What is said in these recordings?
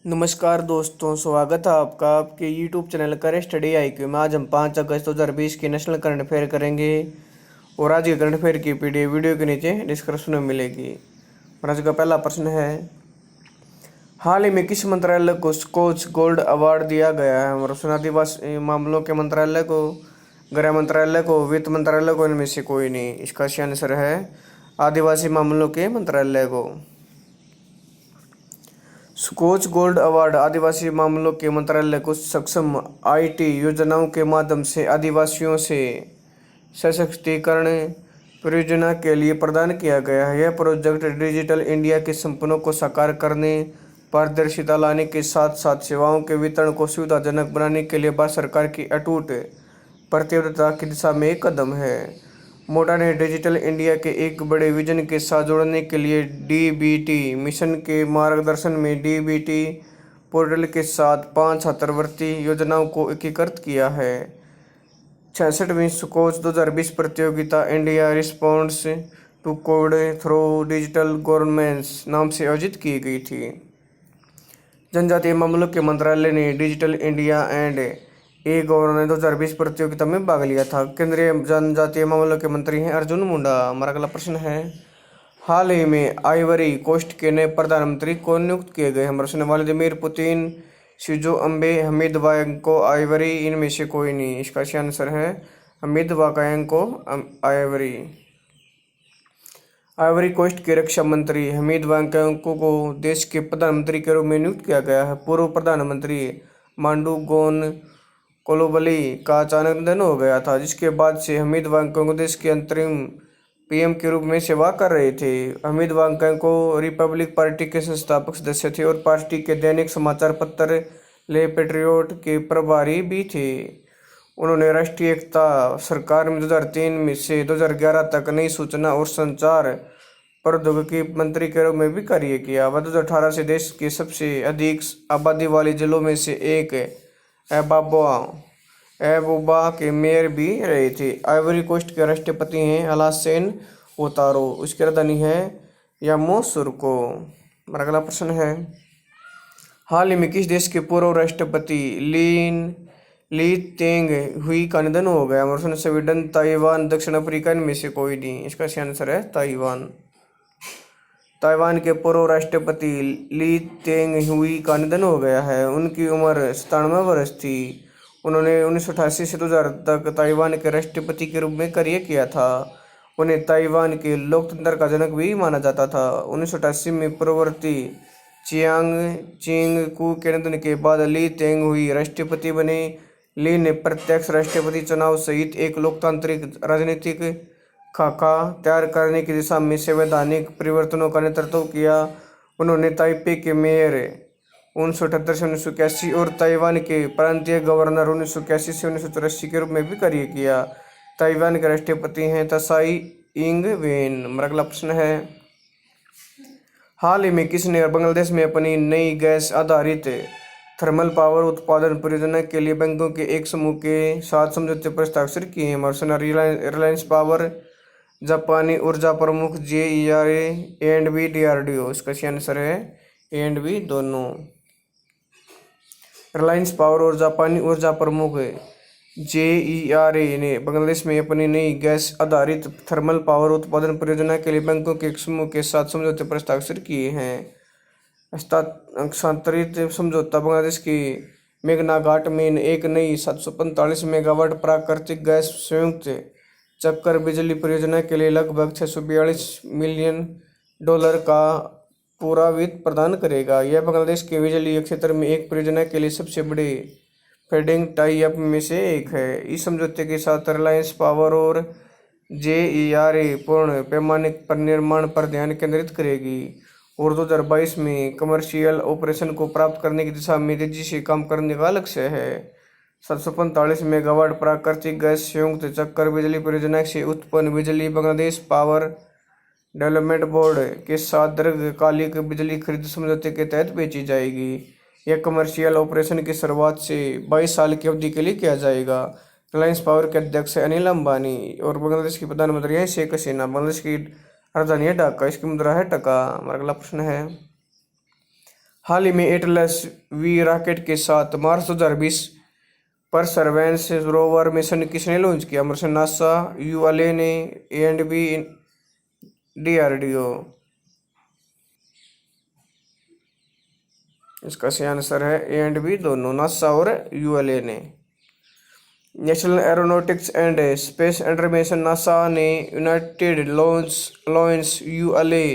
नमस्कार दोस्तों, स्वागत है आपका आपके यूट्यूब चैनल करे स्टडी IQ में। आज हम 5 अगस्त 2020 की नेशनल करंट अफेयर करेंगे और आज के करंट अफेयर की पीडीएफ वीडियो के नीचे डिस्क्रिप्शन में मिलेगी। और आज का पहला प्रश्न है, हाल ही में किस मंत्रालय को स्कोच गोल्ड अवार्ड दिया गया है? और आदिवासी मामलों के मंत्रालय को, गृह मंत्रालय को, वित्त मंत्रालय को, इनमें से कोई नहीं। इसका सही आंसर है आदिवासी मामलों के मंत्रालय को। स्कोच गोल्ड अवार्ड आदिवासी मामलों के मंत्रालय को सक्षम IT योजनाओं के माध्यम से आदिवासियों से सशक्तिकरण परियोजना के लिए प्रदान किया गया है। यह प्रोजेक्ट डिजिटल इंडिया के सपनों को साकार करने, पारदर्शिता लाने के साथ साथ सेवाओं के वितरण को सुविधाजनक बनाने के लिए भारत सरकार की अटूट प्रतिबद्धता की दिशा में एक कदम है। मोटा ने डिजिटल इंडिया के एक बड़े विजन के साथ जोड़ने के लिए DBT मिशन के मार्गदर्शन में DBT पोर्टल के साथ 5 छात्रवृत्ति योजनाओं को एकीकृत किया है। 66वीं स्कोच 2020 प्रतियोगिता India responds to COVID through digital governance नाम से आयोजित की गई थी। जनजातीय मामलों के मंत्रालय ने डिजिटल इंडिया एंड गवर्नर 2020 प्रतियोगिता में भाग लिया था। केंद्रीय जनजातीय मामलों के मंत्री हैं अर्जुन मुंडा। हमारा अगला प्रश्न है, हाल ही में आइवरी कोस्ट के नए प्रधानमंत्री कौन नियुक्त किए गए? हमारा प्रश्न Vladimir Putin, Shinzo Abe, Hamid वाकयांको, Ivory, इनमें से कोई नहीं। इसका सही आंसर है हमीद वाकयांको, आइवरी। आइवरी कोस्ट के रक्षा मंत्री हमीद वाकयांको को देश के प्रधानमंत्री के रूप में नियुक्त किया गया है। पूर्व प्रधानमंत्री मांडू गोन कोलोबली का अचानक निधन हो गया था, जिसके बाद से हमीद वाकयांको देश के अंतरिम PM के रूप में सेवा कर रहे थे। हमीद वाकयांको रिपब्लिक पार्टी के संस्थापक सदस्य थे और पार्टी के दैनिक समाचार पत्र ले पेट्रियोट के प्रभारी भी थे। उन्होंने राष्ट्रीय एकता सरकार में 2003 से 2011 तक नई सूचना और संचार प्रौद्योगिकी मंत्री के रूप में भी कार्य किया। वह 2018 से देश के सबसे अधिक आबादी वाले जिलों में से एक एबोबा के मेयर भी रहे थे। आइवरी कोस्ट के राष्ट्रपति हैं अलासेन ओतारो। उसकी राजधानी है यामोसुर्को। हमारा अगला प्रश्न है, हाल ही में किस देश के पूर्व राष्ट्रपति ली तेंग हुई का निधन हो गया? हमारा प्रश्न स्वीडन, ताइवान, दक्षिण अफ्रीका, इनमें से कोई नहीं। इसका सही आंसर है ताइवान। ताइवान के पूर्व राष्ट्रपति ली तेंग हुई का निधन हो गया है। उनकी उम्र 97 वर्ष थी। उन्होंने 1988 से 2000 तक ताइवान के राष्ट्रपति के रूप में कार्य किया था। उन्हें ताइवान के लोकतंत्र का जनक भी माना जाता था। 1988 में पूर्ववर्ती चियांग चिंग कू के निधन के बाद ली तेंग हुई राष्ट्रपति बने। ली ने प्रत्यक्ष राष्ट्रपति चुनाव सहित एक लोकतांत्रिक राजनीतिक खाका तैयार करने की दिशा में संवैधानिक परिवर्तनों का नेतृत्व किया। उन्होंने ताइपे के मेयर 1978 से 1981 और ताइवान के प्रांतीय गवर्नर 1981 से 1984 के रूप में भी कार्य किया। ताइवान के राष्ट्रपति हैं त्साई इंग वेन। हमारा अगला प्रश्न है, हाल ही में किसने बांग्लादेश में अपनी नई गैस आधारित थर्मल पावर उत्पादन परियोजना के लिए बैंकों के एक समूह के साथ समझौते पर हस्ताक्षर किए हैं? रिलायंस पावर, जापानी ऊर्जा प्रमुख JERA A&B DRDO। इसका सही आंसर है A&B दोनों। रिलायंस पावर और जापानी ऊर्जा प्रमुख JERA ने बांग्लादेश में अपनी नई गैस आधारित थर्मल पावर उत्पादन परियोजना के लिए बैंकों के एक समूह के साथ समझौते पर हस्ताक्षर किए हैं। हस्ताक्षरित समझौता बांग्लादेश की मेघना घाट में एक नई 745 मेगावाट प्राकृतिक गैस संयुक्त चक्कर बिजली परियोजना के लिए लगभग $642 मिलियन का पूरा वित्त प्रदान करेगा। यह बांग्लादेश के बिजली क्षेत्र में एक परियोजना के लिए सबसे बड़े फंडिंग टाई अप में से एक है। इस समझौते के साथ रिलायंस पावर और JERA पूर्ण पैमाने पर निर्माण पर ध्यान केंद्रित करेगी और 2022 में कमर्शियल ऑपरेशन को प्राप्त करने की दिशा में तेजी से काम करने का लक्ष्य है। 745 मेगावाट प्राकृतिक गैस संयुक्त चक्कर बिजली परियोजना से उत्पन्न बिजली बांग्लादेश पावर डेवलपमेंट बोर्ड के साथ दीर्घकालिक बिजली खरीद समझौते के तहत बेची जाएगी। यह कमर्शियल ऑपरेशन की शुरुआत से 22 साल की अवधि के लिए किया जाएगा। रिलायंस पावर के अध्यक्ष अनिल अंबानी और बांग्लादेश की प्रधानमंत्री हैं शेख हसीना। बांग्लादेश की राजधानी है ढाका, इसकी मुद्रा है टका। हमारा अगला प्रश्न है, हाल ही में एटलस वी रॉकेट के साथ मार्च 2020 पर सर्वेलेंस रोवर मिशन किसने लॉन्च किया? मिशन नासा, यूएलए ने, A&B DRDO। इसका सही आंसर है A&B दोनों, नासा और यूएलए ने। National Aeronautics and Space Administration NASA ने United launch ULA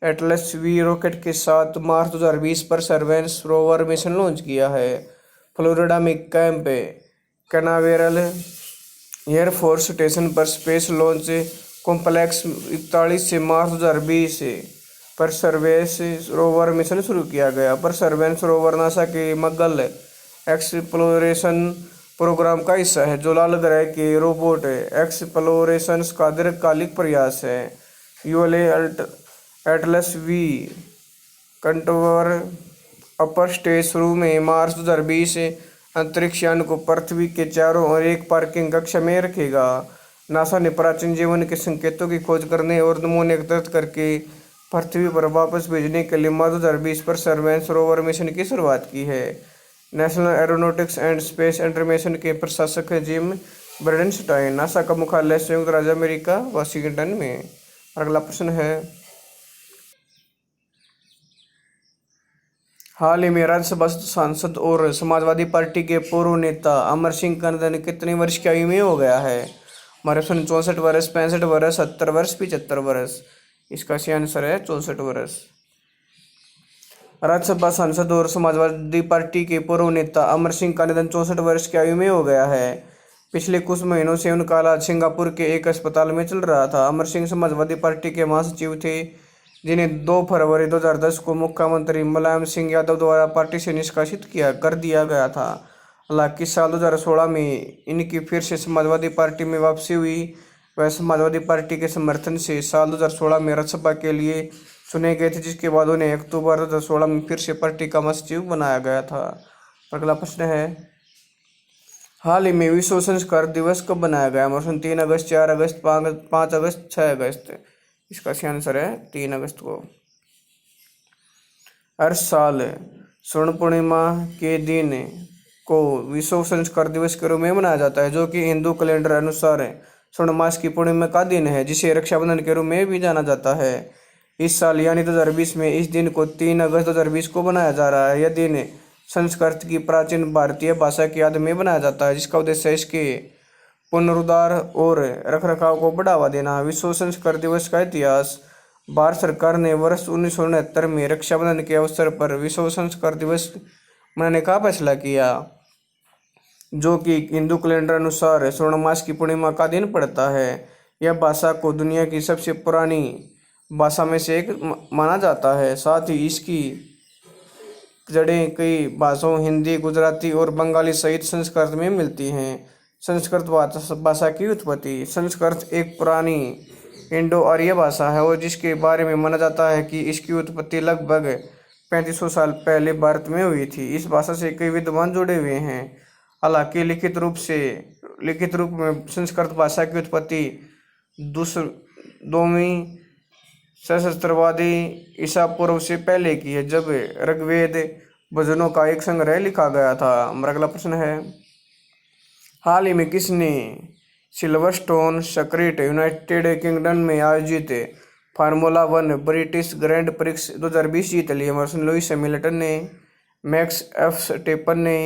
Atlas V rocket के साथ मार्च 2020 पर सर्वेलेंस रोवर मिशन लॉन्च किया है। फ्लोरिडा में कैंप कैनावेरल एयरफोर्स स्टेशन पर स्पेस लॉन्च कॉम्प्लेक्स 41 से मार्च 2020 पर सर्वेलेंस रोवर मिशन शुरू किया गया। पर सर्वेलेंस रोवर नासा के मंगल एक्सप्लोरेशन प्रोग्राम का हिस्सा है, जो लाल ग्रह के रोबोट एक्सप्लोरेशन का दीर्घकालिक प्रयास है। यूएलए एटलस वी कंट्रोवर अपर स्टेज शुरू में मार्च 2020 अंतरिक्ष यान को पृथ्वी के चारों ओर एक पार्किंग कक्षा में रखेगा। नासा ने प्राचीन जीवन के संकेतों की खोज करने और नमूने एकत्रित करके पृथ्वी पर वापस भेजने के लिए मार्च 2020 पर सर्वेलेंस रोवर मिशन की शुरुआत की है। National Aeronautics and Space administration के प्रशासक हैं जिम ब्रेडेनस्टाइन। नासा का मुख्यालय संयुक्त राज्य अमेरिका वाशिंगटन में। अगला प्रश्न है, हाल ही में राज्यसभा सांसद और समाजवादी पार्टी के पूर्व नेता अमर सिंह का निधन कितने वर्ष की आयु में हो गया है? हमारे ऑप्शन 64 वर्ष, 65 वर्ष, 70 वर्ष, 75 वर्ष। इसका सही आंसर है 64 वर्ष। राज्यसभा सांसद और समाजवादी पार्टी के पूर्व नेता अमर सिंह का निधन 64 वर्ष की आयु में हो गया है। पिछले कुछ महीनों से उनका इलाज सिंगापुर के एक अस्पताल में चल रहा था। अमर सिंह समाजवादी पार्टी के महासचिव थे, जिन्हें 2 फरवरी 2010 को मुख्यमंत्री मुलायम सिंह यादव द्वारा पार्टी से निष्कासित कर दिया गया था। हालांकि साल 2016 में इनकी फिर से समाजवादी पार्टी में वापसी हुई। वह समाजवादी पार्टी के समर्थन से साल 2016 में राज्यसभा के लिए चुने गए थे, जिसके बाद उन्हें अक्टूबर 2016 में फिर से पार्टी का महासचिव बनाया गया था। अगला प्रश्न है, हाल ही में विश्व संस्कृत दिवस कब बनाया गया? 3 अगस्त, 4 अगस्त, 5 अगस्त, 6 अगस्त। इसका सही आंसर है 3 अगस्त को। हर साल स्वर्ण पूर्णिमा के दिन को विश्व संस्कृत दिवस के रूप में मनाया जाता है, जो कि हिंदू कैलेंडर अनुसार स्वर्ण मास की पूर्णिमा का दिन है, जिसे रक्षाबंधन के रूप में भी जाना जाता है। इस साल यानी 2020 में इस दिन को 3 अगस्त 2020 को बनाया जा रहा है। यह दिन संस्कृत की प्राचीन भारतीय भाषा की याद में बनाया जाता है, जिसका उद्देश्य इसके पुनरुद्धार और रखरखाव को बढ़ावा देना। विश्व संस्कृत दिवस का इतिहास। भारत सरकार ने वर्ष 1969 में रक्षाबंधन के अवसर पर विश्व संस्कृत दिवस मनाने का फैसला किया, जो कि हिंदू कैलेंडर अनुसार स्वर्ण मास की पूर्णिमा का दिन पड़ता है। यह भाषा को दुनिया की सबसे पुरानी भाषा में से एक माना जाता है। साथ ही इसकी जड़ें कई भाषाओं हिंदी, गुजराती और बंगाली सहित संस्कृत में मिलती हैं। संस्कृत भाषा की उत्पत्ति। संस्कृत एक पुरानी इंडो आर्य भाषा है और जिसके बारे में माना जाता है कि इसकी उत्पत्ति लगभग 3500 साल पहले भारत में हुई थी। इस भाषा से कई विद्वान जुड़े हुए हैं। हालांकि लिखित रूप में संस्कृत भाषा की उत्पत्ति 2वीं सहस्त्राब्दी ईसा पूर्व से पहले की है, जब ऋग्वेद भजनों का एक संग्रह लिखा गया था। अगला प्रश्न है, हाल ही में किसने सिल्वरस्टोन सर्किट यूनाइटेड किंगडम में आयोजित फार्मूला 1 ब्रिटिश ग्रैंड प्रिक्स 2020 जीत ली? लुइस हैमिल्टन ने, मैक्स वर्स्टेपन ने,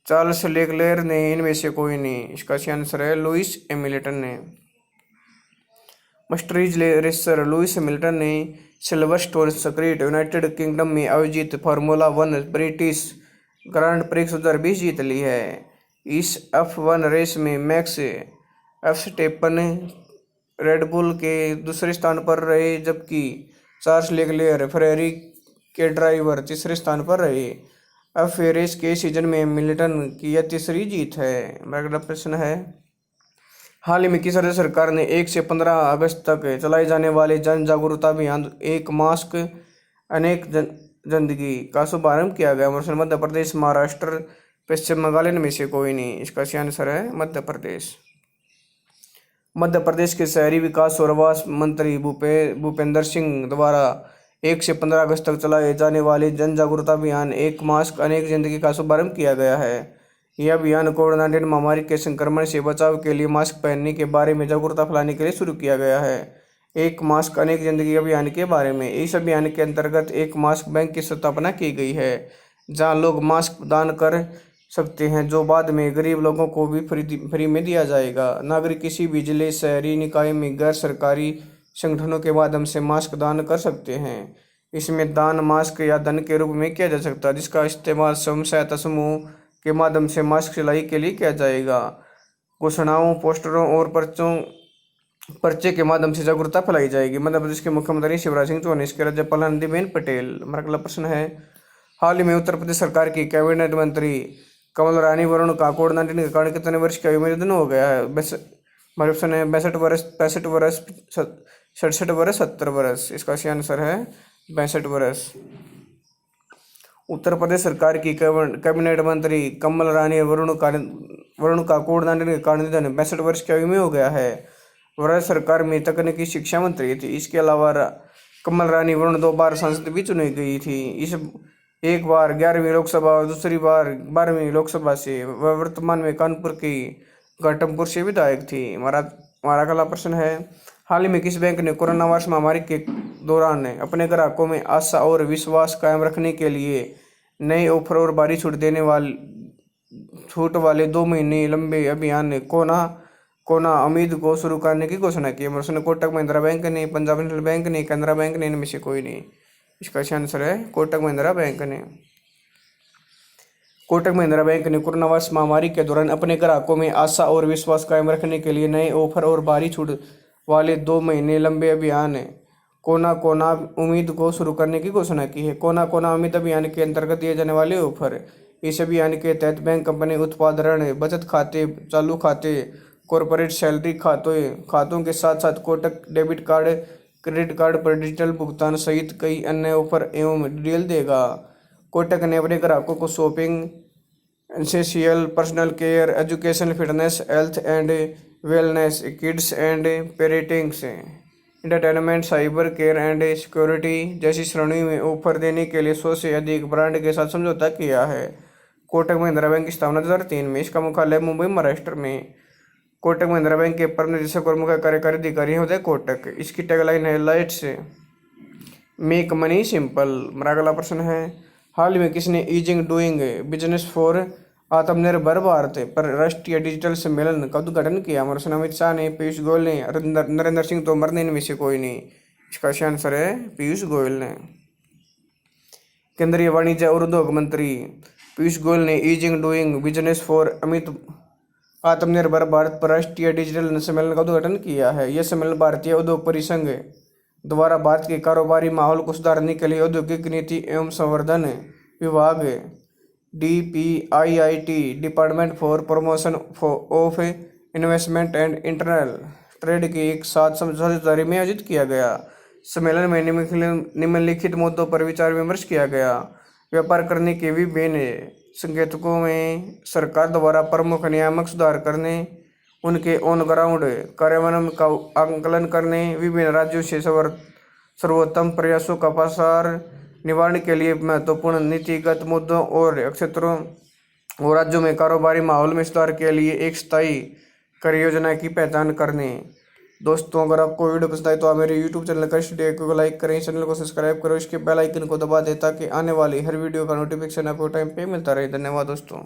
चार्ल्स लेक्लेयर ने, इनमें से कोई नहीं। इसका सही आंसर है लुइस हैमिल्टन ने। मस्टरीज रेसर लुइस हैमिल्टन ने सिल्वरस्टोन सर्किट यूनाइटेड किंगडम में आयोजित फार्मूला 1 ब्रिटिश ग्रैंड प्रिक्स 2020 जीत ली है। इस F1 रेस में मैक्स वर्स्टेपन रेडबुल के दूसरे स्थान पर रहे, जबकि चार्ल्स लेक्लेयर फेरारी के ड्राइवर तीसरे स्थान पर रहे। अब रेस के सीजन में हैमिल्टन की यह तीसरी जीत है। अगला प्रश्न है, हाल ही में किस राज्य सरकार ने 1 से 15 अगस्त तक चलाए जाने वाले जन जागरूकता अभियान एक मास्क अनेक जिंदगी का शुभारंभ किया गया? मध्य प्रदेश, महाराष्ट्र, पश्चिम बंगाल, में से कोई नहीं। इसका सही आंसर है मध्य प्रदेश। मध्य प्रदेश के शहरी विकास और आवास मंत्री भूपेंद्र सिंह द्वारा 1 से 15 अगस्त तक चलाए जाने वाले जन जागरूकता अभियान एक मास्क अनेक जिंदगी का शुभारंभ किया गया है। यह अभियान कोविड-19 महामारी के संक्रमण से बचाव के लिए मास्क पहनने के बारे में जागरूकता फैलाने के लिए शुरू किया गया है। एक मास्क अनेक जिंदगी अभियान के बारे में, इस अभियान के अंतर्गत एक मास्क बैंक की स्थापना की गई है जहां लोग मास्क दान कर सकते हैं, जो बाद में गरीब लोगों को भी फ्री में दिया जाएगा। नागरिक किसी भी जिले, शहरी निकाय में गैर सरकारी संगठनों के माध्यम से मास्क दान कर सकते हैं। इसमें दान मास्क या धन के रूप में किया जा सकता है, जिसका इस्तेमाल स्वयं सहायता समूह के माध्यम से मास्क सिलाई के लिए किया जाएगा। घोषणाओं, पोस्टरों और पर्चे के माध्यम से जागरूकता फैलाई जाएगी। मध्य प्रदेश के मुख्यमंत्री शिवराज सिंह चौहान, इसके राज्यपाल आनंदीबेन पटेल। हमारा अगला प्रश्न है, हाल ही में उत्तर प्रदेश सरकार की कैबिनेट मंत्री कमल रानी वरुण का कोविड-19 के कारण कितने वर्ष की आयु में निधन हो गया है? हमारे ऑप्शन है 62 वर्ष, 65 वर्ष, 67 वर्ष, 70 वर्ष। इसका सही आंसर है 62 वर्ष। उत्तर प्रदेश सरकार की कैबिनेट मंत्री कमल रानी वरुण का कोविड-19 के कारण निधन 62 वर्ष की आयु में हो गया है। वह सरकार में तकनीकी शिक्षा मंत्री थी। इसके अलावा कमल रानी वरुण 2 बार सांसद भी चुनी गई थी। इस एक बार 11वीं लोकसभा और दूसरी बार 12वीं लोकसभा से। वह वर्तमान में कानपुर की घाटमपुर से विधायक थी। हमारा अगला प्रश्न है, हाल ही में किस बैंक ने कोरोना वायरस महामारी के दौरान अपने ग्राहकों में आशा और विश्वास कायम रखने के लिए नए ऑफर और भारी छूट वाले 2 महीने लंबे अभियान कोना उम्मीद को शुरू करने की घोषणा की? कोटक महिंद्रा बैंक ने, पंजाब नेशनल बैंक ने, कैनरा बैंक ने, इनमें से कोई नहीं। इसका सही आंसर है कोटक महिंद्रा बैंक ने। कोटक महिंद्रा बैंक ने कोरोना वायरस महामारी के दौरान अपने ग्राहकों में आशा और विश्वास कायम रखने के लिए नए ऑफर और भारी छूट वाले 2 महीने लंबे अभियान कोना उम्मीद को शुरू करने की घोषणा की है। कोना उम्मीद अभियान के अंतर्गत दिए जाने वाले ऑफर, इस अभियान के तहत बैंक अपने उत्पाद, ऋण, बचत खाते, चालू खाते, कॉर्पोरेट सैलरी खातों के साथ साथ Kotak debit card, credit card पर डिजिटल भुगतान सहित कई अन्य ऑफर एवं डील देगा। कोटक ने अपने ग्राहकों को shopping, essential, personal care, education, fitness, health and wellness, kids and parentings, entertainment, cyber care and security जैसी श्रेणियों में ऑफर देने के लिए 100 से अधिक ब्रांड के साथ समझौता किया है। कोटक महिंद्रा बैंक की स्थापना 2003 में। इसका मुख्यालय मुंबई, महाराष्ट्र में। कोटक महिंद्रा बैंक के प्रबंध निदेशक और मुख्य कार्यकारी अधिकारी हैं उदय कोटक। इसकी टैगलाइन है लाइट्स मेक मनी सिंपल। हमारा अगला प्रश्न है, हाल ही में किसने ईजिंग डूइंग बिजनेस फॉर आत्मनिर्भर भारत पर राष्ट्रीय डिजिटल सम्मेलन का उद्घाटन किया? हमारे अमित शाह ने, पीयूष गोयल ने, नरेंद्र सिंह तोमर ने, इनमें से कोई नहीं। इसका सही आंसर है पीयूष गोयल ने। केंद्रीय वाणिज्य और उद्योग मंत्री पीयूष गोयल ने ईजिंग डूइंग बिजनेस फॉर आत्मनिर्भर भारत पर राष्ट्रीय डिजिटल सम्मेलन का उद्घाटन किया है। यह सम्मेलन भारतीय उद्योग परिसंघ द्वारा भारत के कारोबारी माहौल को सुधारने के लिए औद्योगिक नीति एवं संवर्धन विभाग DPIIT department for promotion of investment and internal trade के एक साथ समझौते में आयोजित किया गया। सम्मेलन में निम्नलिखित मुद्दों पर विचार विमर्श किया गया। व्यापार करने के विभिन्न संकेतकों में सरकार द्वारा प्रमुख नियामक सुधार करने, उनके ऑन ग्राउंड कार्यान्वयन का आकलन करने, विभिन्न राज्यों से सर्वोत्तम प्रयासों का प्रसार, निवारण के लिए महत्वपूर्ण नीतिगत मुद्दों और क्षेत्रों और राज्यों में कारोबारी माहौल में सुधार के लिए एक स्थायी कार्य योजना की पहचान करने। दोस्तों, अगर आपको वीडियो पसंद आए तो आप मेरे YouTube चैनल का वीडियो को लाइक करें, चैनल को सब्सक्राइब करो, इसके बेल आइकन को दबा दें ताकि आने वाली हर वीडियो का नोटिफिकेशन आपको टाइम पे मिलता रहे। धन्यवाद दोस्तों।